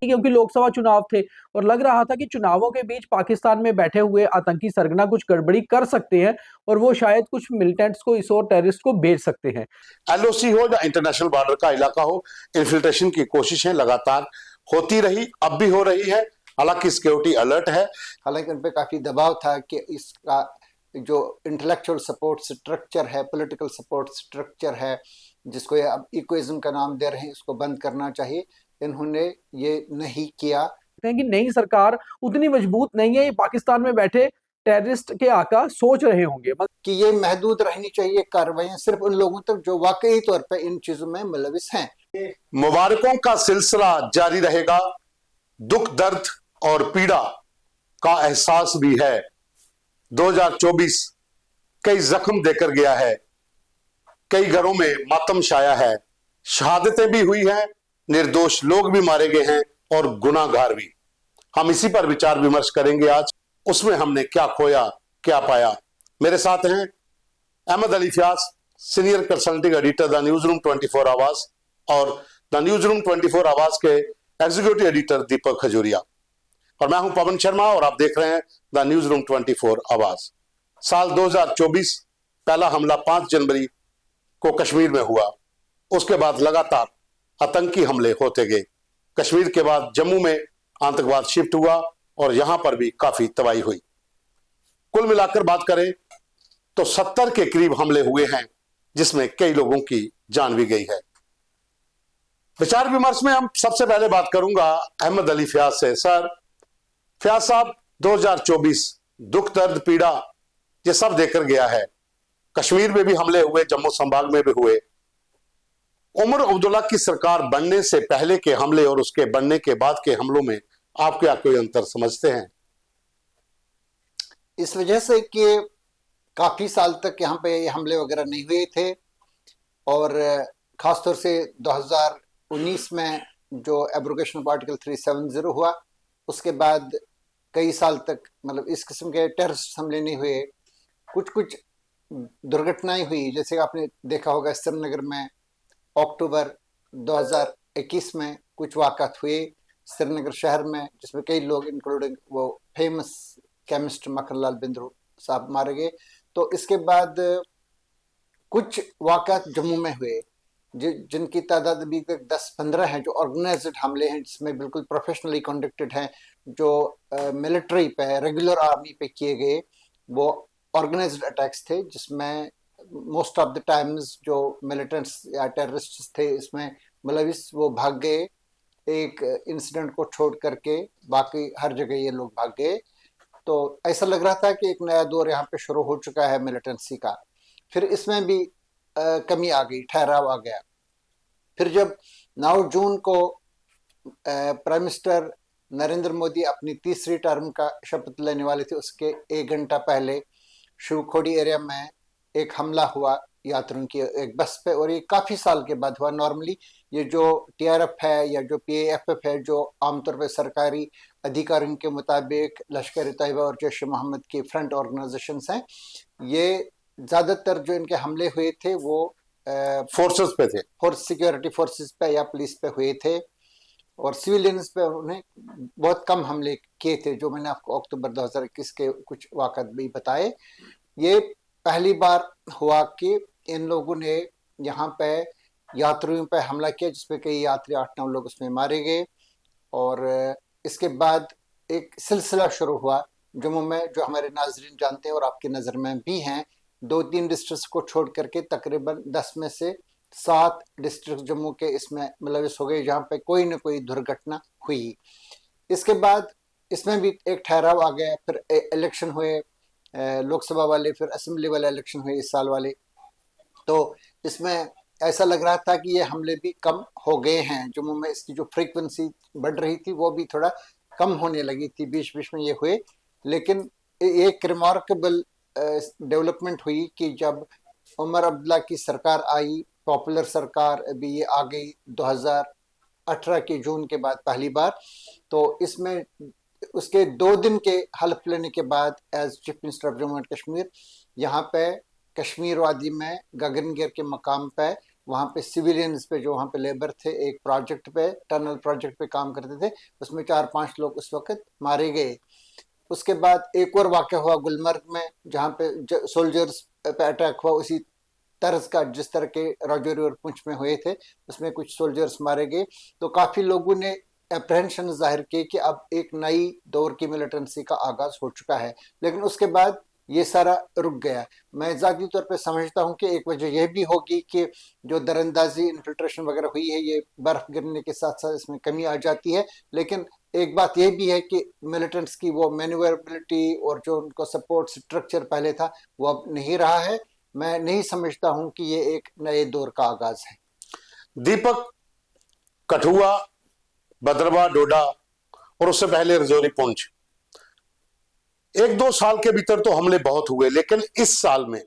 क्योंकि लोकसभा चुनाव थे और लग रहा था कि चुनावों के बीच पाकिस्तान में बैठे हुए आतंकी सरगना कुछ गड़बड़ी कर सकते हैं और वो शायद कुछ मिलिटेंट्स को, इस और टेररिस्ट को भेज सकते हैं। एलओसी हो या इंटरनेशनल बॉर्डर का इलाका हो, इन्फिल्ट्रेशन की कोशिशें लगातार होती रही, अब भी हो रही है। हालांकि सिक्योरिटी अलर्ट है। हालांकि उन पर काफी दबाव था कि इसका जो इंटेलेक्चुअल सपोर्ट स्ट्रक्चर है, पॉलिटिकल सपोर्ट स्ट्रक्चर है, जिसको ये अब इक्विज्म का नाम दे रहे हैं, इसको बंद करना चाहिए। इन्होंने ये नहीं किया। कि नई सरकार उतनी मजबूत नहीं है, ये पाकिस्तान में बैठे टेररिस्ट के आका सोच रहे होंगे कि ये महदूद रहनी चाहिए कार्रवाइयां सिर्फ उन लोगों तक जो वाकई तौर पर इन चीजों में मुलविस हैं। मुबारकों का सिलसिला जारी रहेगा। दुख, दर्द और पीड़ा का एहसास भी है। 2024 कई जख्म देकर गया है, कई घरों में मातम छाया है, शहादतें भी हुई हैं, निर्दोष लोग भी मारे गए हैं और गुनाहगार भी। हम इसी पर विचार विमर्श करेंगे आज। उसमें हमने क्या खोया, क्या पाया। मेरे साथ हैं Ahmad Ali Fayaz, senior consulting editor the news room 24 Awaz, और द न्यूज रूम 24 आवाज के एग्जीक्यूटिव एडिटर दीपक खजूरिया, और मैं हूं पवन शर्मा और आप देख रहे हैं द न्यूज रूम 24 आवाज। साल 2024, पहला हमला 5 जनवरी को कश्मीर में हुआ। उसके बाद लगातार आतंकी हमले होते गए। कश्मीर के बाद जम्मू में आतंकवाद शिफ्ट हुआ और यहां पर भी काफी तबाही हुई। कुल मिलाकर बात करें तो 70 के करीब हमले हुए हैं, जिसमें कई लोगों की जान भी गई है। विचार विमर्श में हम सबसे पहले बात करूंगा अहमद अली फयाज से। सर फयाज साहब, 2024 दुख, दर्द, पीड़ा ये सब देकर गया है। कश्मीर में भी हमले हुए, जम्मू संभाग में भी हुए। उमर अब्दुल्ला की सरकार बनने से पहले के हमले और उसके बनने के बाद के हमलों में आप क्या कोई अंतर समझते हैं? इस वजह से कि काफी साल तक यहाँ पे ये हमले वगैरह नहीं हुए थे, और खासतौर से 2019 में जो एब्रोगेशन ऑफ आर्टिकल 370 हुआ, उसके बाद कई साल तक मतलब इस किस्म के टेररिस्ट हमले नहीं हुए। कुछ दुर्घटनाएं हुई, जैसे आपने देखा होगा श्रीनगर में अक्टूबर 2021 में कुछ वाक़ात हुए श्रीनगर शहर में, जिसमें कई लोग इंक्लूडिंग वो फेमस केमिस्ट मक्खनलाल बिंद्रू साहब मारे गए। तो इसके बाद कुछ वाक़ात जम्मू में हुए जिनकी तादाद अभी तक 10-15 है, जो ऑर्गेनाइज्ड हमले हैं, जिसमें बिल्कुल प्रोफेशनली कंडक्टेड हैं, जो मिलिट्री पे, रेगुलर आर्मी पे किए गए वो ऑर्गेनाइज्ड अटैक्स थे, जिसमें मोस्ट ऑफ द टाइम्स जो मिलिटेंट्स या टेररिस्ट्स थे इसमें मुलविस वो भाग गए। एक इंसिडेंट को छोड़ करके बाकी हर जगह ये लोग भाग गए। तो ऐसा लग रहा था कि एक नया दौर यहाँ पे शुरू हो चुका है मिलिटेंसी का। फिर इसमें भी कमी आ गई, ठहराव आ गया। फिर जब 9 जून को प्राइम मिनिस्टर नरेंद्र मोदी अपनी तीसरी टर्म का शपथ लेने वाले थे, उसके 1 घंटा पहले शिवखोड़ी एरिया में एक हमला हुआ यात्रियों की एक बस पे, और ये काफी साल के बाद हुआ। नॉर्मली ये जो टीआरएफ है या जो पीएएफएफ है, जो आमतौर पर सरकारी अधिकारियों के मुताबिक लश्कर तैयबा और जैश मोहम्मद की फ्रंट ऑर्गेनाइजेशंस हैं, ये ज्यादातर जो इनके हमले हुए थे वो फोर्सेस पे थे, सिक्योरिटी फोर्सेस पे या पुलिस पे हुए थे, और सिविलियंस पे उन्हें बहुत कम हमले किए थे, जो मैंने आपको अक्टूबर 2021 के कुछ वाक़ात भी बताए। ये पहली बार हुआ कि इन लोगों ने यहाँ पे यात्रियों पे हमला किया, जिसपे कई यात्री 8-9 लोग उसमें मारे गए। और इसके बाद एक सिलसिला शुरू हुआ जम्मू में, जो हमारे नाजरीन जानते हैं और आपकी नज़र में भी हैं। 2-3 डिस्ट्रिक्ट को छोड़ करके तकरीबन 10 में से 7 डिस्ट्रिक्ट जम्मू के इसमें मुलविस हो गए, जहाँ पे कोई न कोई दुर्घटना हुई। इसके बाद इसमें भी एक ठहराव आ गया। फिर इलेक्शन हुए, लोकसभा वाले, फिर असेंबली वाले इलेक्शन हुए इस साल वाले। तो इसमें ऐसा लग रहा था कि ये हमले भी कम हो गए हैं जम्मू में। इसकी जो फ्रीक्वेंसी बढ़ रही थी वो भी थोड़ा कम होने लगी थी, बीच बीच में ये हुए। लेकिन एक रिमार्केबल डेवलपमेंट हुई कि जब उमर अब्दुल्ला की सरकार आई, पॉपुलर सरकार, अभी ये आ गई 2018 के जून के बाद पहली बार, तो इसमें उसके 2 दिन के हल्फ लेने के बाद as chief minister of Jammu and Kashmir यहाँ पे कश्मीर वादी में गगनगिर के मकाम पे वहाँ पे सिविलियंस पे, जो वहाँ पे लेबर थे, एक प्रोजेक्ट पे, टनल प्रोजेक्ट पे काम करते थे, उसमें 4-5 लोग उस वक्त मारे गए। उसके बाद एक और वाक़या हुआ गुलमर्ग में, जहाँ पे सोल्जर्स पे अटैक हुआ, उसी तर्ज का जिस तरह के राजौरी और पुंछ में हुए थे, उसमें कुछ सोल्जर्स मारे गए। तो काफ़ी लोगों ने अप्रहेंशन जाहिर की कि अब एक नई दौर की मिलिटेंसी का आगाज हो चुका है, लेकिन उसके बाद ये सारा रुक गया। मैं ज़ाती तौर पे समझता हूँ कि एक वजह यह भी होगी कि जो दरअंदाजी, इन्फिल्ट्रेशन वगैरह हुई है, ये बर्फ गिरने के साथ साथ इसमें कमी आ जाती है। लेकिन एक बात यह भी है कि मिलिटेंट्स की वो मैन्यूवरेबिलिटी और जो उनको सपोर्ट स्ट्रक्चर पहले था, वो अब नहीं रहा है। मैं नहीं समझता हूं कि ये एक नए दौर का आगाज है। दीपक, कठुआ, भद्रवा, डोडा और उससे पहले राजौरी, पुंछ, 1-2 साल के भीतर तो हमले बहुत हुए, लेकिन इस साल में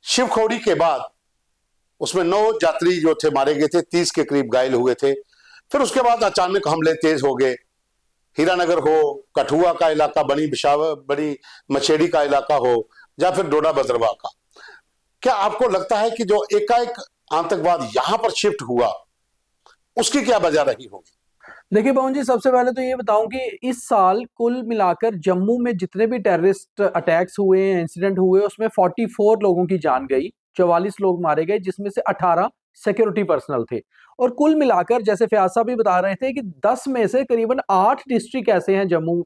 शिवखोड़ी के बाद उसमें 9 यात्री जो थे मारे गए थे, 30 के करीब घायल हुए थे। फिर उसके बाद अचानक हमले तेज हो गए। हीरानगर हो, कठुआ का इलाका, बड़ी मछेड़ी का इलाका हो, या फिर डोडा भद्रवा का। क्या आपको लगता है कि जो एकाएक आतंकवाद यहां पर शिफ्ट हुआ, उसकी क्या वजह रही होगी? देखिए पवन जी, सबसे पहले तो ये बताऊं कि इस साल कुल मिलाकर जम्मू में जितने भी टेररिस्ट अटैक्स हुए हैं, इंसिडेंट हुए, उसमें 44 लोगों की जान गई, 44 लोग मारे गए, जिसमें से 18 सिक्योरिटी पर्सनल थे। और कुल मिलाकर जैसे फयाज साहब भी बता रहे थे कि 10 में से करीबन 8 डिस्ट्रिक्ट ऐसे हैं जम्मू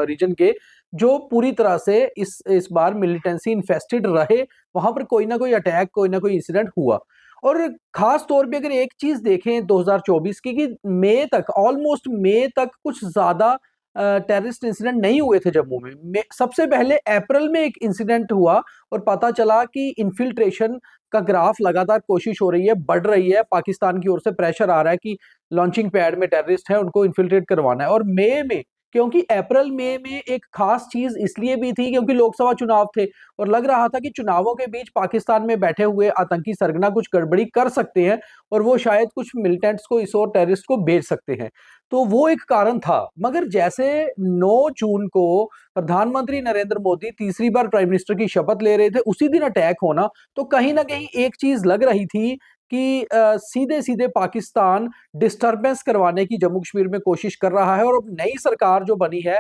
रीजन के जो पूरी तरह से इस बार मिलिटेंसी इन्फेस्टेड रहे, वहां पर कोई ना कोई अटैक, कोई ना कोई इंसिडेंट हुआ। और खास तौर पे अगर एक चीज देखें 2024 की, कि मई तक, ऑलमोस्ट मई तक कुछ ज्यादा टेररिस्ट इंसिडेंट नहीं हुए थे जम्मू में। सबसे पहले अप्रैल में एक इंसिडेंट हुआ और पता चला कि इन्फिल्ट्रेशन का ग्राफ लगातार कोशिश हो रही है, बढ़ रही है, पाकिस्तान की ओर से प्रेशर आ रहा है कि लॉन्चिंग पैड में टेररिस्ट है, उनको इन्फिल्ट्रेट करवाना है। और मई में, क्योंकि अप्रैल मई में एक खास चीज इसलिए भी थी क्योंकि लोकसभा चुनाव थे और लग रहा था कि चुनावों के बीच पाकिस्तान में बैठे हुए आतंकी सरगना कुछ गड़बड़ी कर सकते हैं और वो शायद कुछ मिलिटेंट्स को, इस और टेररिस्ट को भेज सकते हैं। तो वो एक कारण था। मगर जैसे 9 जून को प्रधानमंत्री नरेंद्र मोदी तीसरी बार प्राइम मिनिस्टर की शपथ ले रहे थे, उसी दिन अटैक होना, तो कहीं ना कहीं एक चीज लग रही थी कि सीधे सीधे पाकिस्तान डिस्टरबेंस करवाने की जम्मू कश्मीर में कोशिश कर रहा है। और अब नई सरकार जो बनी है,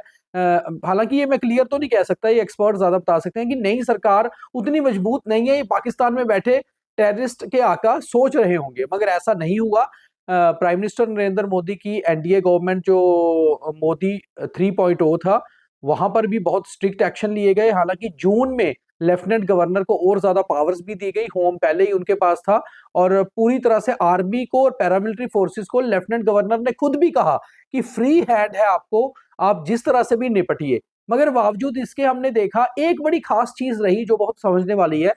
हालांकि ये मैं क्लियर तो नहीं कह सकता, ये एक्सपर्ट ज्यादा बता सकते हैं कि नई सरकार उतनी मजबूत नहीं है, ये पाकिस्तान में बैठे टेररिस्ट के आका सोच रहे होंगे, मगर ऐसा नहीं हुआ। प्राइम मिनिस्टर नरेंद्र मोदी की एनडीए गवर्नमेंट, जो मोदी 3.0 था, वहां पर भी बहुत स्ट्रिक्ट एक्शन लिए गए। हालांकि जून में लेफ्टिनेंट गवर्नर को और ज्यादा पावर्स भी दी गई, होम पहले ही उनके पास था, और पूरी तरह से आर्मी को और पैरामिलिट्री फोर्सेस को लेफ्टिनेंट गवर्नर ने खुद भी कहा कि फ्री हैंड है आपको, आप जिस तरह से भी निपटिए। मगर बावजूद इसके हमने देखा एक बड़ी खास चीज रही जो बहुत समझने वाली है।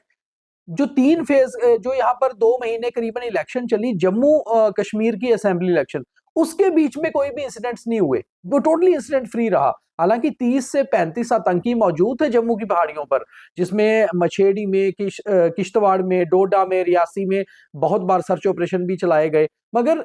जो 3 फेज, जो यहाँ पर 2 महीने करीबन इलेक्शन चली, जम्मू कश्मीर की असेंबली इलेक्शन, उसके बीच में कोई भी इंसिडेंट्स नहीं हुए, वो टोटली इंसिडेंट फ्री रहा। हालांकि 30 से 35 आतंकी मौजूद थे जम्मू की पहाड़ियों पर, जिसमें मछेड़ी में, किश्तवाड़ में, डोडा में, रियासी में बहुत बार सर्च ऑपरेशन भी चलाए गए, मगर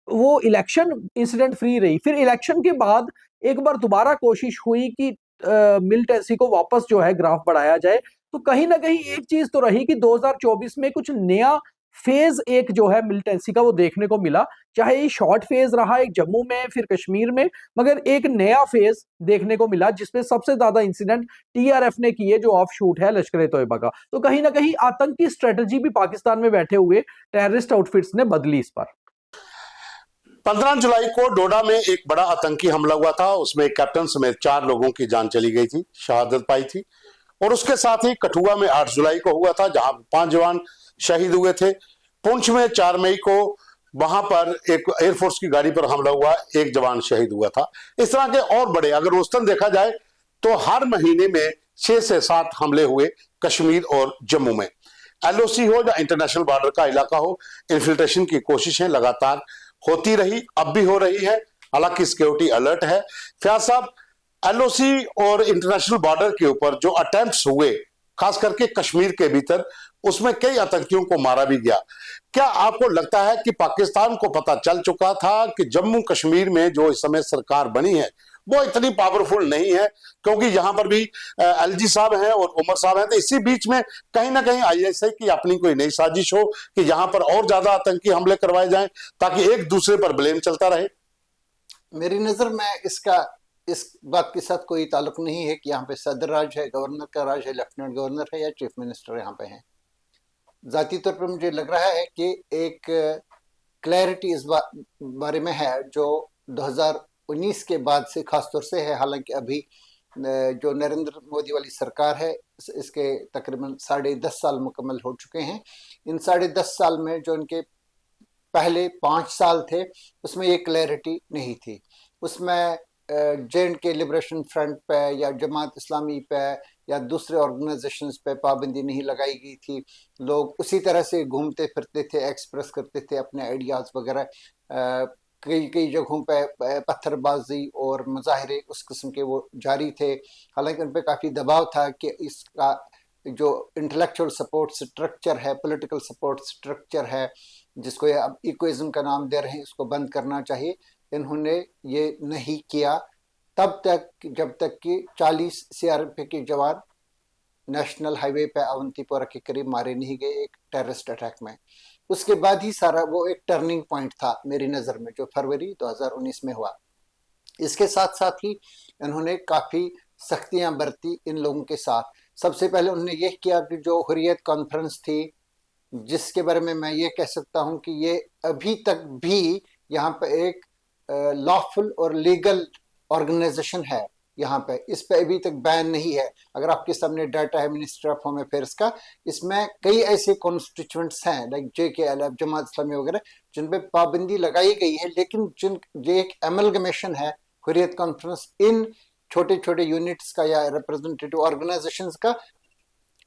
वो इलेक्शन इंसिडेंट फ्री रही। फिर इलेक्शन के बाद एक बार दोबारा कोशिश हुई कि मिलिटेंसी को वापस जो है ग्राफ बढ़ाया जाए। तो कहीं ना कहीं एक चीज तो रही कि 2024 में कुछ नया फेज एक जो है मिलिटेंसी का वो देखने को मिला, चाहे ये शॉर्ट फेज रहा एक जम्मू में फिर कश्मीर में, मगर एक नया फेज देखने को मिला जिसमें सबसे ज्यादा इंसिडेंट टीआरएफ ने किए, जो ऑफ शूट है लश्कर ए तोयबा का। तो कहीं ना कहीं आतंकी स्ट्रेटजी भी पाकिस्तान में बैठे हुए टेररिस्ट आउटफिट्स ने बदली इस पर। 15 जुलाई को डोडा में एक बड़ा आतंकी हमला हुआ था, उसमें कैप्टन समेत 4 लोगों की जान चली गई थी, शहादत पाई थी। और उसके साथ ही कठुआ में 8 जुलाई को हुआ था, जहां 5 जवान शहीद हुए थे। पुंछ में 4 मई को वहां पर एक एयरफोर्स की गाड़ी पर हमला हुआ, 1 जवान शहीद हुआ था। इस तरह के और बड़े, अगर औसतन देखा जाए तो हर महीने में 6 से 7 हमले हुए कश्मीर और जम्मू में। एलओसी हो या इंटरनेशनल बॉर्डर का इलाका हो, इन्फिल्ट्रेशन की कोशिशें लगातार होती रही, अब भी हो रही है, हालांकि सिक्योरिटी अलर्ट है। फयाज साहब, एलओसी और इंटरनेशनल बॉर्डर के ऊपर जो अटेम्प्ट्स हुए, खास करके कश्मीर के भीतर, उसमें कई आतंकियों को मारा भी गया। क्या आपको लगता है कि पाकिस्तान को पता चल चुका था कि जम्मू कश्मीर में जो इस समय सरकार बनी है वो इतनी पावरफुल नहीं है, क्योंकि यहां पर भी एलजी साहब हैं और उमर साहब हैं। तो इसी बीच में कहीं ना कहीं आईएसआई की अपनी कोई नई साजिश हो कि यहां पर और ज्यादा आतंकी हमले करवाए जाएं, ताकि एक दूसरे पर ब्लेम चलता रहे। मेरी नजर में इस बात के साथ कोई ताल्लुक नहीं है कि यहाँ पे सदर राज है, गवर्नर का राज है, लेफ्टिनेंट गवर्नर है या चीफ मिनिस्टर यहाँ पे है। जाती तौर पर मुझे लग रहा है कि एक क्लैरिटी इस बारे में है जो 2019 के बाद से खासतौर से है। हालांकि अभी जो नरेंद्र मोदी वाली सरकार है इसके तकरीबन 10.5 साल मुकम्मल हो चुके हैं। इन 10.5 साल में जो इनके पहले 5 साल थे उसमें ये क्लैरिटी नहीं थी। उसमें J&K लिबरेशन फ्रंट पे या जमात इस्लामी पे या दूसरे ऑर्गेनाइजेशंस पे पाबंदी नहीं लगाई गई थी। लोग उसी तरह से घूमते फिरते थे, एक्सप्रेस करते थे अपने आइडियाज़ वगैरह। कई कई जगहों पे पत्थरबाजी और मुजाहरे उस किस्म के वो जारी थे। हालांकि उन पर काफ़ी दबाव था कि इसका जो इंटेलेक्चुअल सपोर्ट स्ट्रक्चर है, पॉलिटिकल सपोर्ट स्ट्रक्चर है, जिसको ये अब इकोइज्म का नाम दे रहे हैं, इसको बंद करना चाहिए। इन्होंने ये नहीं किया तब तक जब तक कि 40 सीआरपीएफ के जवान नेशनल हाईवे पे अवंतीपोरा के करीब मारे नहीं गए एक टेररिस्ट अटैक में। उसके बाद ही सारा वो एक टर्निंग पॉइंट था मेरी नज़र में, जो फरवरी 2019 में हुआ। इसके साथ साथ ही इन्होंने काफ़ी सख्तियां बरती इन लोगों के साथ। सबसे पहले उन्होंने ये किया कि जो हुर्रियत कॉन्फ्रेंस थी, जिसके बारे में मैं ये कह सकता हूँ कि ये अभी तक भी यहाँ पे एक लॉफुल और लीगल ऑर्गेनाइजेशन है। यहाँ पे इस पे अभी तक बैन नहीं है। अगर आपके सामने डाटा है मिनिस्ट्री ऑफ होम अफेयर्स का, इसमें कई ऐसे कॉन्स्टिट्यूएंट्स हैं लाइक JKL, जमात इस्लामी वगैरह, जिन पे पाबंदी लगाई गई है। लेकिन ये एक एमलगमेशन है हुर्रियत कॉन्फ्रेंस इन छोटे छोटे यूनिट्स का या रिप्रेजेंटेटिव ऑर्गेनाइजेशंस का,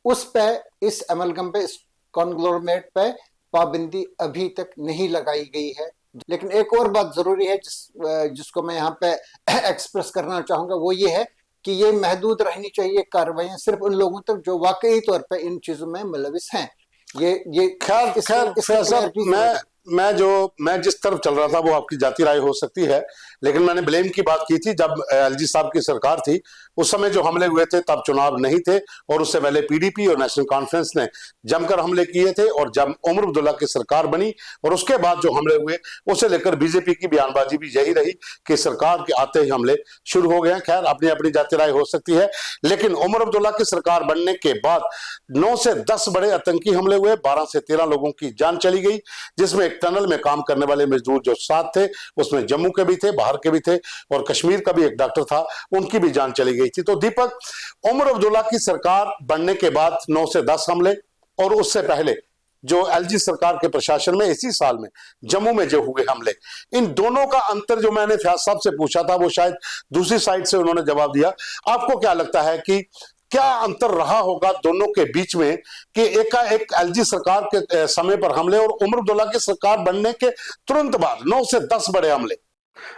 उस पे इस एमलगम पे, इस कॉन्ग्लोमरेट पे पाबंदी अभी तक नहीं लगाई गई है। लेकिन एक और बात जरूरी है जिसको मैं यहाँ पे एक्सप्रेस करना चाहूंगा, वो ये है कि ये महदूद रहनी चाहिए कार्रवाइयां सिर्फ उन लोगों तक जो वाकई तौर पे इन चीजों में मुलविस हैं। ये खैर मैं जिस तरफ चल रहा था वो आपकी जाती राय हो सकती है, लेकिन मैंने ब्लेम की बात की थी जब एलजी साहब की सरकार थी। उस समय जो हमले हुए थे तब चुनाव नहीं थे, और उससे पहले पीडीपी और नेशनल कॉन्फ्रेंस ने जमकर हमले किए थे। और जब उमर अब्दुल्ला की सरकार बनी और उसके बाद जो हमले हुए, उसे लेकर बीजेपी की बयानबाजी भी यही रही कि सरकार के आते ही हमले शुरू हो गए। खैर अपनी अपनी जाती राय हो सकती है, लेकिन उमर अब्दुल्ला की सरकार बनने के बाद 9 से 10 बड़े आतंकी हमले हुए, 12 से 13 लोगों की जान चली गई, जिसमें एक टनल में काम करने वाले मजदूर जो साथ थे उसमें जम्मू के भी थे, बाहर के भी थे, और कश्मीर का भी एक डॉक्टर था, उनकी भी जान चली गई थी। तो दीपक, उमर अब्दुल्ला की सरकार बनने के बाद 9 से 10 हमले, और उससे पहले जो एलजी सरकार के प्रशासन में इसी साल में जम्मू में जो हुए हमले, इन दोनों का अंतर जो मैंने फयाज साहब से पूछा था वो शायद दूसरी साइड से उन्होंने जवाब दिया। आपको क्या लगता है कि क्या अंतर रहा होगा दोनों के बीच में कि एक एलजी सरकार के समय पर हमले और उमर अब्दुल्ला की सरकार बनने के तुरंत बाद 9 से 10 बड़े हमले?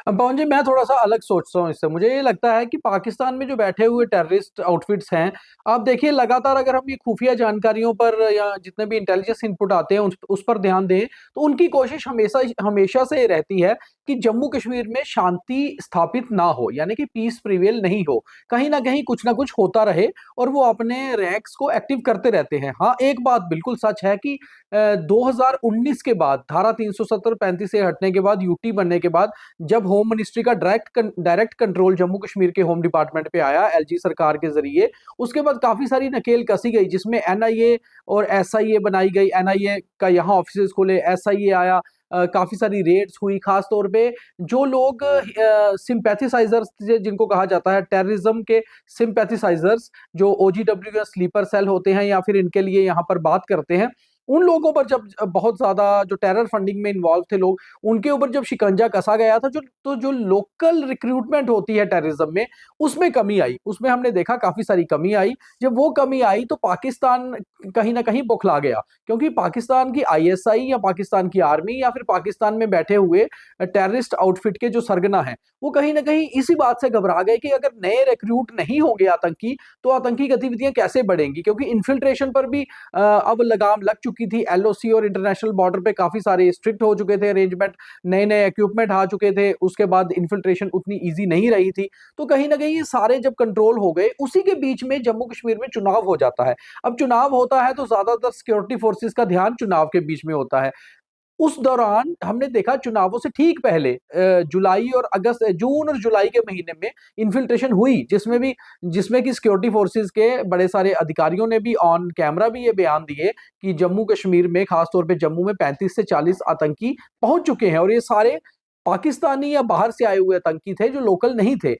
पवन जी, मैं थोड़ा सा अलग सोचता हूँ इससे। मुझे ये लगता है कि पाकिस्तान में जो बैठे हुए टेररिस्ट आउटफिट्स हैं, आप देखिए लगातार अगर हम ये खुफिया जानकारियों पर या जितने भी इंटेलिजेंस इनपुट आते हैं उस पर ध्यान दें, तो उनकी कोशिश हमेशा से रहती है कि जम्मू कश्मीर में शांति स्थापित ना हो, यानी कि पीस प्रिवेल नहीं हो, कहीं ना कहीं कुछ ना कुछ होता रहे, और वो अपने रैंक्स को एक्टिव करते रहते हैं। हाँ, एक बात बिल्कुल सच है कि 2019 के बाद धारा 370-35 से हटने के बाद, यूटी बनने के बाद, जब होम मिनिस्ट्री का डायरेक्ट कंट्रोल जम्मू कश्मीर के होम डिपार्टमेंट पे आया एलजी सरकार के जरिए, उसके बाद काफी सारी नकेल कसी गई, जिसमें एनआईए और एसआईए बनाई गई। एनआईए का यहाँ ऑफिस खोले, एसआईए आया, काफी सारी रेड्स हुई। खास तौर पे जो लोग सिंपैथेसाइजर्स जिनको कहा जाता है, टेररिज्म के सिंपैथेसाइजर्स, जो ओजीडब्ल्यू या स्लीपर सेल होते हैं या फिर इनके लिए यहाँ पर बात करते हैं, उन लोगों पर जब बहुत ज्यादा जो टेरर फंडिंग में इन्वॉल्व थे लोग, उनके ऊपर जब शिकंजा कसा गया था, जो लोकल रिक्रूटमेंट होती है टेररिज्म में, उसमें कमी आई। उसमें हमने देखा काफी सारी कमी आई। जब वो कमी आई तो पाकिस्तान कहीं ना कहीं बौखला गया, क्योंकि पाकिस्तान की आईएसआई या पाकिस्तान की आर्मी या फिर पाकिस्तान में बैठे हुए टेररिस्ट आउटफिट के जो सरगना है, वो कहीं ना कहीं इसी बात से घबरा गए कि अगर नए रिक्रूट नहीं होंगे आतंकी, तो आतंकी गतिविधियां कैसे बढ़ेंगी, क्योंकि इन्फिल्ट्रेशन पर भी अब लगाम लग चुकी चुकी थी, LOC और इंटरनेशनल बॉर्डर पे काफी सारे स्ट्रिक्ट हो चुके थे अरेंजमेंट, नए नए इक्विपमेंट आ चुके थे, उसके बाद इन्फिल्ट्रेशन उतनी ईजी नहीं रही थी। तो कहीं ना कहीं ये सारे जब कंट्रोल हो गए, उसी के बीच में जम्मू कश्मीर में चुनाव हो जाता है। अब चुनाव होता है तो ज्यादातर सिक्योरिटी फोर्सेस का ध्यान चुनाव के बीच में होता है। उस दौरान हमने देखा चुनावों से ठीक पहले जुलाई और अगस्त, जून और जुलाई के महीने में इन्फिल्ट्रेशन हुई, जिसमें कि सिक्योरिटी फोर्सेस के बड़े सारे अधिकारियों ने भी ऑन कैमरा भी ये बयान दिए कि जम्मू कश्मीर में, खासतौर पे जम्मू में 35 से 40 आतंकी पहुंच चुके हैं, और ये सारे पाकिस्तानी या बाहर से आए हुए आतंकी थे जो लोकल नहीं थे।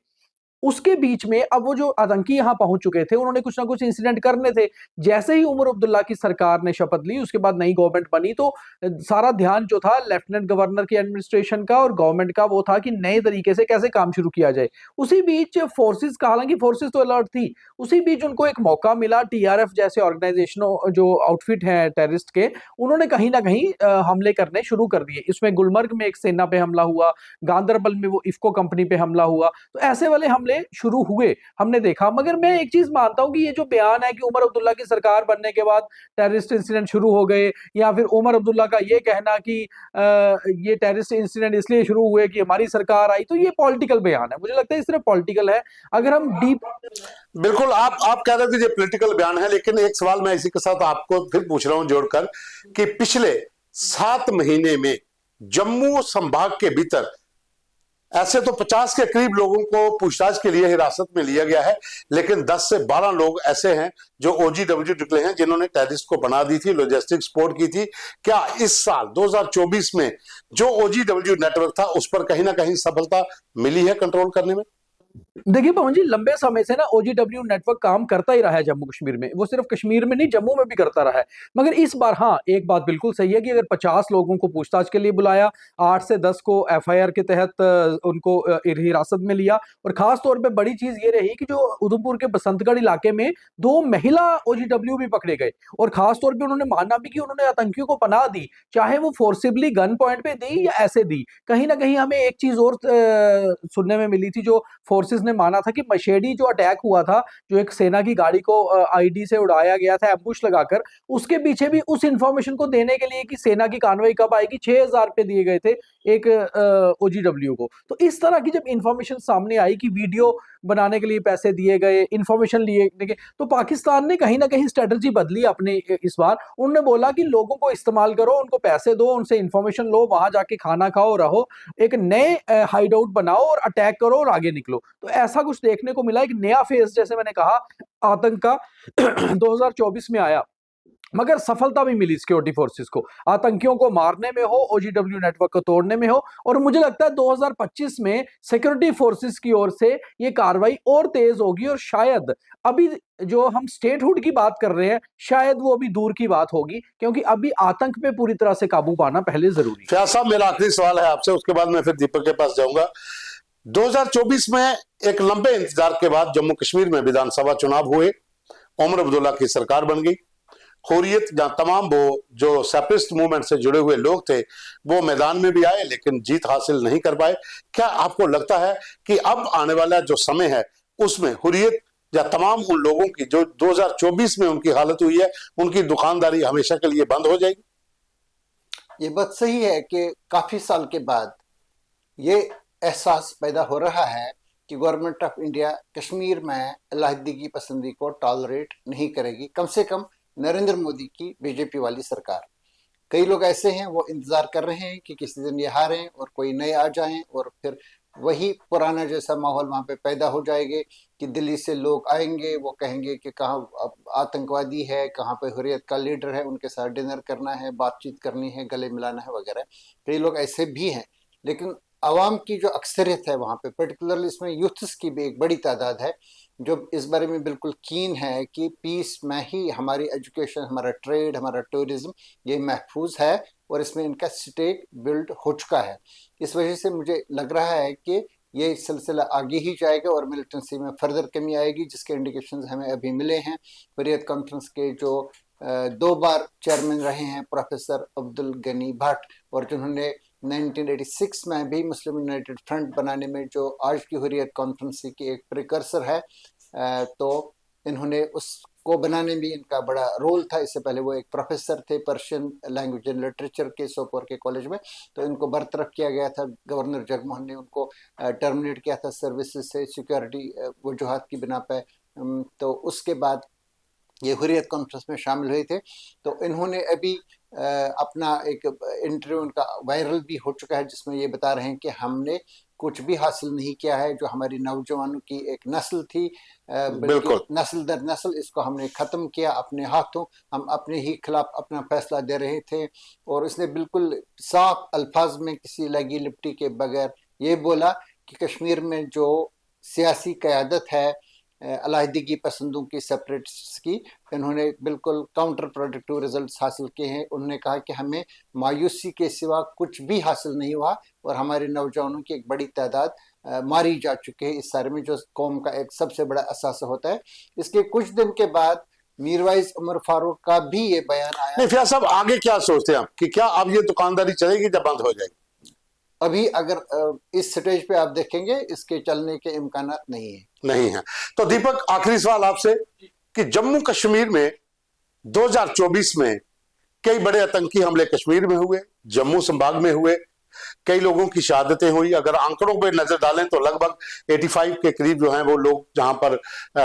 उसके बीच में अब वो जो आतंकी यहां पहुंच चुके थे, उन्होंने कुछ ना कुछ इंसिडेंट करने थे। जैसे ही उमर अब्दुल्ला की सरकार ने शपथ ली, उसके बाद नई गवर्नमेंट बनी, तो सारा ध्यान जो था लेफ्टिनेंट गवर्नर की एडमिनिस्ट्रेशन का और गवर्नमेंट का, वो था कि नए तरीके से कैसे काम शुरू किया जाए। उसी बीच फोर्सेस का, हालांकि फोर्सेस तो अलर्ट थी, उसी बीच उनको एक मौका मिला। TRF जैसे ऑर्गेनाइजेशनों जो आउटफिट है टेररिस्ट के, उन्होंने कहीं ना कहीं हमले करने शुरू कर दिए। इसमें गुलमर्ग में एक सेना पे हमला हुआ, गांदरबल में वो इफ्को कंपनी पे हमला हुआ, तो ऐसे वाले हमले शुरू हुए, हमने देखा। मगर मैं एक चीज मानता हूं कि ये जो बयान है कि उमर अब्दुल्ला की सरकार बनने के बाद टेररिस्ट इंसिडेंट शुरू हो गए, या फिर उमर अब्दुल्ला का ये कहना कि ये टेररिस्ट इंसिडेंट इसलिए शुरू हुए कि हमारी सरकार आई, तो ये पॉलिटिकल बयान है। मुझे लगता है ये सिर्फ पॉलिटिकल है। अगर हम डीप बिल्कुल, आप कह रहे हो कि ये पॉलिटिकल बयान है, लेकिन एक सवाल मैं इसी के साथ आपको फिर पूछ रहा हूं जोड़कर कि पिछले 7 महीने में जम्मू संभाग के भीतर ऐसे तो 50 के करीब लोगों को पूछताछ के लिए हिरासत में लिया गया है, लेकिन 10 से 12 लोग ऐसे हैं जो OGW निकले हैं, जिन्होंने टेररिस्ट को बना दी थी, लॉजिस्टिक सपोर्ट की थी। क्या इस साल 2024 में जो OGW नेटवर्क था उस पर कहीं ना कहीं सफलता मिली है कंट्रोल करने में? देखिए पवन जी, लंबे समय से ना OGW नेटवर्क काम करता ही रहा है जम्मू कश्मीर में। वो सिर्फ कश्मीर में नहीं, जम्मू में भी करता रहा है। मगर इस बार हाँ, एक बात बिल्कुल सही है कि अगर 50 लोगों को पूछताछ के लिए बुलाया, 8 से 10 को FIR के तहत उनको हिरासत में लिया, और खास तौर पे बड़ी चीज ये रही कि जो उधमपुर के बसंतगढ़ इलाके में 2 महिला OGW भी पकड़े गए, और खास तौर पे उन्होंने माना भी कि उन्होंने आतंकियों को पनाह दी, चाहे वो फोर्सिबली गन पॉइंट पे दी या ऐसे दी। कहीं ना कहीं हमें एक चीज और सुनने में मिली थी, जो फोर्सेस ने माना था कि मशेडी जो अटैक हुआ था, जो एक सेना की गाड़ी को ID से उड़ाया गया था एम्बुश लगाकर, उसके पीछे भी उस इंफॉर्मेशन को देने के लिए कि सेना की कार्रवाई कब आएगी, 6000 रुपए दिए गए थे एक OGW को। तो इस तरह की जब इंफॉर्मेशन सामने आई कि वीडियो बनाने के लिए पैसे दिए गए, इंफॉर्मेशन लिए गए, तो पाकिस्तान ने कहीं ना कहीं स्ट्रेटजी बदली अपने इस बार। उन्होंने बोला कि लोगों को इस्तेमाल करो, उनको पैसे दो, उनसे इंफॉर्मेशन लो, वहां जाके खाना खाओ, रहो, एक नए हाइड आउट बनाओ और अटैक करो और आगे निकलो। तो ऐसा कुछ देखने को मिला, एक नया फेज, जैसे मैंने कहा, आतंक का 2024 में आया। मगर सफलता भी मिली सिक्योरिटी फोर्सेस को, आतंकियों को मारने में हो, OGW नेटवर्क को तोड़ने में हो। और मुझे लगता है 2025 में सिक्योरिटी फोर्सेस की ओर से ये कार्रवाई और तेज होगी, और शायद अभी जो हम स्टेटहुड की बात कर रहे हैं, शायद वो अभी दूर की बात होगी, क्योंकि अभी आतंक पे पूरी तरह से काबू पाना पहले जरूरी है। फयाज साहब, मेरा आखिरी सवाल है आपसे, उसके बाद मैं फिर दीपक के पास जाऊंगा। 2024 में एक लंबे इंतजार के बाद जम्मू कश्मीर में विधानसभा चुनाव हुए, उमर अब्दुल्ला की सरकार बन गई। हुर्रियत, जहां तमाम वो जो सेपरेटिस्ट मूवमेंट से जुड़े हुए लोग थे वो मैदान में भी आए, लेकिन जीत हासिल नहीं कर पाए। क्या आपको लगता है कि अब आने वाला जो समय है उसमें हुर्रियत या तमाम उन लोगों की जो 2024 में उनकी हालत हुई है, उनकी दुकानदारी हमेशा के लिए बंद हो जाएगी? ये बात सही है कि काफी साल के बाद ये एहसास पैदा हो रहा है कि गवर्नमेंट ऑफ इंडिया कश्मीर में अलहदगी पसंदी को टॉलरेट नहीं करेगी, कम से कम नरेंद्र मोदी की BJP वाली सरकार। कई लोग ऐसे हैं, वो इंतजार कर रहे हैं कि किसी दिन ये हारें और कोई नए आ जाएं, और फिर वही पुराना जैसा माहौल वहां पे पैदा हो जाएंगे कि दिल्ली से लोग आएंगे, वो कहेंगे कि कहाँ आतंकवादी है, कहाँ पे हुर्रियत का लीडर है, उनके साथ डिनर करना है, बातचीत करनी है, गले मिलाना है वगैरह। कई लोग ऐसे भी हैं, लेकिन आवाम की जो अक्सरियत है वहाँ पे, पर्टिकुलरली इसमें यूथ्स की भी एक बड़ी तादाद है जो इस बारे में बिल्कुल कीन है कि पीस में ही हमारी एजुकेशन, हमारा ट्रेड, हमारा टूरिज्म ये महफूज है, और इसमें इनका स्टेक बिल्ड हो चुका है। इस वजह से मुझे लग रहा है कि ये सिलसिला आगे ही जाएगा और मिलिटेंसी में फर्दर कमी आएगी, जिसके इंडिकेशंस हमें अभी मिले हैं। हुर्रियत कॉन्फ्रेंस के जो 2 बार चेयरमैन रहे हैं प्रोफेसर अब्दुल गनी भट्ट, और जिन्होंने 1986 में भी मुस्लिम यूनाइटेड फ्रंट बनाने में जो आज की हुर्रियत कॉन्फ्रेंस की एक प्रिकर्सर है, तो इन्होंने उस को बनाने में इनका बड़ा रोल था। इससे पहले वो एक प्रोफेसर थे पर्शियन लैंग्वेज एंड लिटरेचर के सोपोर के कॉलेज में, तो इनको बरतरफ किया गया था। गवर्नर जगमोहन ने उनको टर्मिनेट किया था सर्विसेज से सिक्योरिटी वजूहात की बिना पे। तो उसके बाद ये हुर्रियत कॉन्फ्रेंस में शामिल हुए थे। तो इन्होंने अभी अपना एक इंटरव्यू उनका वायरल भी हो चुका है, जिसमें ये बता रहे हैं कि हमने कुछ भी हासिल नहीं किया है। जो हमारी नौजवानों की एक नस्ल थी, बल्कि नस्ल दर नस्ल इसको हमने ख़त्म किया अपने हाथों। हम अपने ही खिलाफ अपना फैसला दे रहे थे। और इसने बिल्कुल साफ अल्फाज में किसी लगी लिपटी के बगैर ये बोला कि कश्मीर में जो सियासी क़यादत है अलहदगी पसंदों की, सेपरेटिस्ट्स की, इन्होंने बिल्कुल काउंटर प्रोडक्टिव रिजल्ट्स हासिल किए हैं। उन्होंने कहा कि हमें मायूसी के सिवा कुछ भी हासिल नहीं हुआ और हमारे नौजवानों की एक बड़ी तादाद मारी जा चुकी है इस सारे में, जो कौम का एक सबसे बड़ा असासा होता है। इसके कुछ दिन के बाद मीरवाइज उमर फारूक का भी ये बयान आया। नहीं फियाज साहब, आगे क्या सोचते हैं आप कि क्या अब ये दुकानदारी चलेगी या बंद हो जाएगी? अभी अगर इस स्टेज पे आप देखेंगे इसके चलने के इम्कानात नहीं है। तो दीपक, आखिरी सवाल आपसे कि जम्मू कश्मीर में 2024 में कई बड़े आतंकी हमले कश्मीर में हुए, जम्मू संभाग में हुए, कई लोगों की शहादतें हुई। अगर आंकड़ों पर नजर डालें तो लगभग 85 के करीब जो हैं वो लोग जहां पर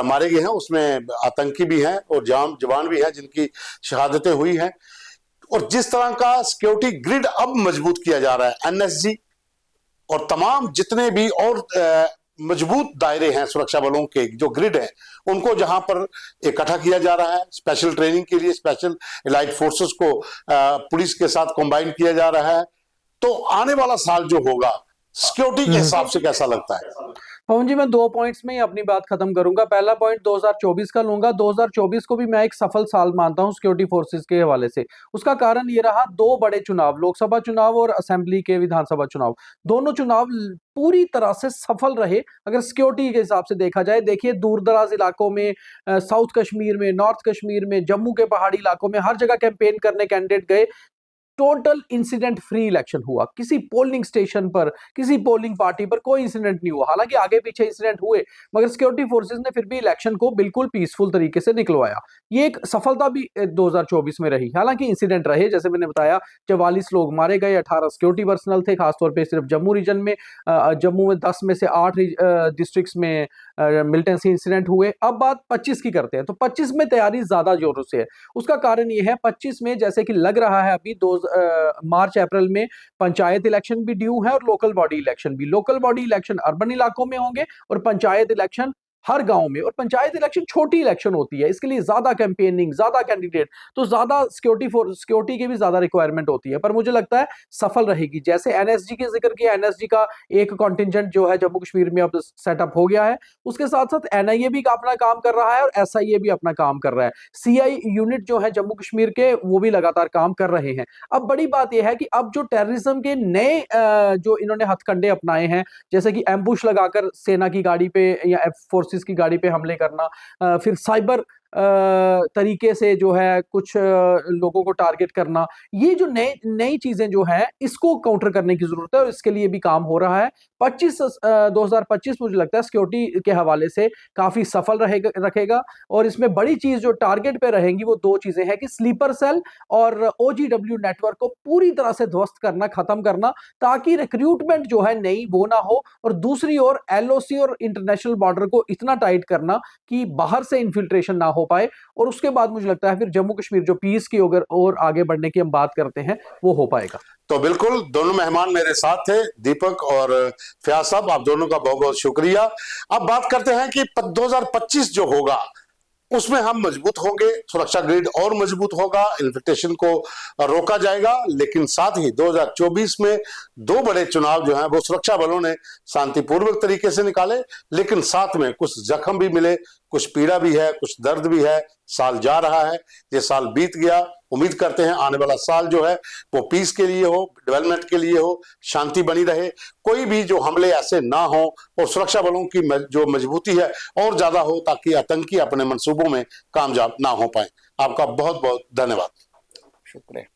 मारे गए हैं, उसमें आतंकी भी हैं और जवान भी हैं जिनकी शहादतें हुई हैं। और जिस तरह का सिक्योरिटी ग्रिड अब मजबूत किया जा रहा है, एनएसजी और तमाम जितने भी और मजबूत दायरे हैं सुरक्षा बलों के, जो ग्रिड है, उनको जहां पर इकट्ठा किया जा रहा है स्पेशल ट्रेनिंग के लिए, स्पेशल एलाइड फोर्सेस को पुलिस के साथ कंबाइन किया जा रहा है, तो आने वाला साल जो होगा सिक्योरिटी के हिसाब से कैसा लगता है? पवन जी, मैं 2 पॉइंट्स में ही अपनी बात खत्म करूंगा। पहला पॉइंट 2024 का लूंगा। 2024 को भी मैं एक सफल साल मानता हूं सिक्योरिटी फोर्सेस के हवाले से। उसका कारण ये रहा, 2 बड़े चुनाव, लोकसभा चुनाव और असेंबली के विधानसभा चुनाव, दोनों चुनाव पूरी तरह से सफल रहे अगर सिक्योरिटी के हिसाब से देखा जाए। देखिए, दूर दराज इलाकों में, साउथ कश्मीर में, नॉर्थ कश्मीर में, जम्मू के पहाड़ी इलाकों में, हर जगह कैंपेन करने कैंडिडेट गए। टोटल इंसिडेंट फ्री इलेक्शन हुआ। किसी पोलिंग स्टेशन पर, किसी पोलिंग पार्टी पर कोई इंसिडेंट नहीं हुआ। हालांकि आगे पीछे इंसिडेंट हुए, मगर सिक्योरिटी फोर्सेस ने फिर भी इलेक्शन को बिल्कुल पीसफुल तरीके से निकलवाया। ये एक सफलता भी 2024 में रही। हालांकि इंसिडेंट रहे, जैसे मैंने बताया, 44 लोग मारे गए, 18 सिक्योरिटी पर्सनल थे, खासतौर पर सिर्फ जम्मू रीजन में। जम्मू में 10 में से 8 डिस्ट्रिक्ट्स में मिलिटेंसी इंसिडेंट हुए। अब बात 25 की करते हैं, तो 25 में तैयारी ज्यादा जोरों से है। उसका कारण यह है, 25 में जैसे कि लग रहा है अभी मार्च अप्रैल में पंचायत इलेक्शन भी ड्यू है और लोकल बॉडी इलेक्शन भी। लोकल बॉडी इलेक्शन अर्बन इलाकों में होंगे और पंचायत इलेक्शन हर गांव में। और पंचायत इलेक्शन छोटी इलेक्शन होती है, इसके लिए ज्यादा कैंपेनिंग, ज्यादा कैंडिडेट, तो ज्यादा सिक्योरिटी की भी ज्यादा रिक्वायरमेंट होती है। पर मुझे लगता है सफल रहेगी। जैसे एनएसजी के जिक्र किया, एनएसजी का एक कॉन्टिंजेंट जो है जम्मू कश्मीर में अब सेटअप हो गया है। उसके साथ साथ एनआईए भी अपना काम कर रहा है और एसआईए भी अपना काम कर रहा है। सीआई यूनिट जो है जम्मू कश्मीर के, वो भी लगातार काम कर रहे हैं। अब बड़ी बात यह है कि अब जो टेररिज्म के नए जो इन्होंने हथकंडे अपनाए हैं, जैसे कि एम्बुश लगाकर सेना की गाड़ी पे या फोर्सेस की गाड़ी पे हमले करना, फिर साइबर तरीके से जो है कुछ लोगों को टारगेट करना, ये जो नई चीजें जो हैं, इसको काउंटर करने की जरूरत है और इसके लिए भी काम हो रहा है। 2025 मुझे लगता है सिक्योरिटी के हवाले से काफी सफल रखेगा। और इसमें बड़ी चीज जो टारगेट पे रहेंगी वो 2 चीजें हैं कि स्लीपर सेल और ओजीडब्ल्यू नेटवर्क को पूरी तरह से ध्वस्त करना, खत्म करना, ताकि रिक्रूटमेंट जो है नई वो ना हो। और दूसरी ओर एलओसी और इंटरनेशनल बॉर्डर को इतना टाइट करना कि बाहर से इन्फिल्ट्रेशन ना हो पाए। और उसके बाद मुझे लगता है फिर जम्मू कश्मीर जो पीस की अगर और आगे बढ़ने की हम बात करते हैं, वो हो पाएगा। तो बिल्कुल, दोनों मेहमान मेरे साथ थे, दीपक और फयाज साहब, आप दोनों का बहुत बहुत शुक्रिया। अब बात करते हैं कि 2025 जो होगा उसमें हम मजबूत होंगे, सुरक्षा ग्रिड और मजबूत होगा, इन्फिल्ट्रेशन को रोका जाएगा। लेकिन साथ ही 2024 में 2 बड़े चुनाव जो हैं वो सुरक्षा बलों ने शांतिपूर्वक तरीके से निकाले, लेकिन साथ में कुछ जख्म भी मिले, कुछ पीड़ा भी है, कुछ दर्द भी है। साल जा रहा है, ये साल बीत गया। उम्मीद करते हैं आने वाला साल जो है वो पीस के लिए हो, डेवलपमेंट के लिए हो, शांति बनी रहे, कोई भी जो हमले ऐसे ना हो और सुरक्षा बलों की जो मजबूती है और ज्यादा हो, ताकि आतंकी अपने मंसूबों में कामयाब ना हो पाए। आपका बहुत बहुत धन्यवाद। शुक्रिया।